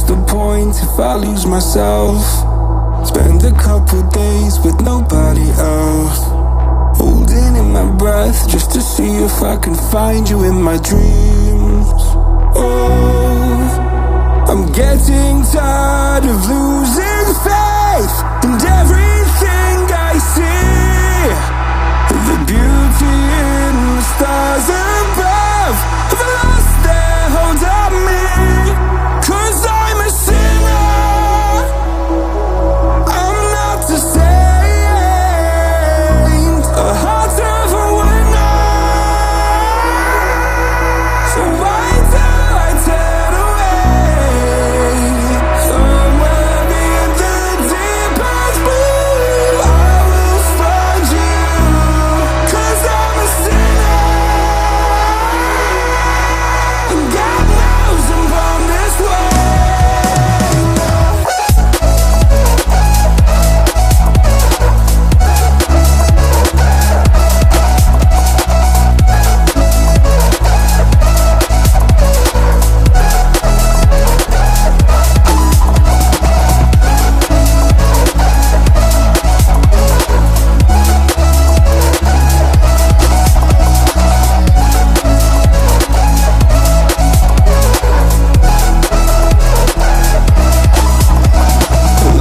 the point if I lose myself? Spend a couple days with nobody else, holding in my breath just to see if I can find you in my dreams. Oh, I'm getting tired of losing faith in everything I see. The beauty in the stars above have lost their hold on me. 'Cause I'm a sinner, I'm not a saint, a heart of a winner. So why do I turn away? Somewhere in the deepest blue, I will find you. 'Cause I'm a sinner, and God knows I'm born this way.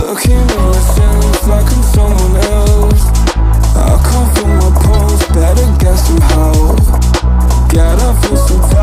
Looking at myself like I'm someone else. I can't feel my pulse, better get some help. God, I feel so tired.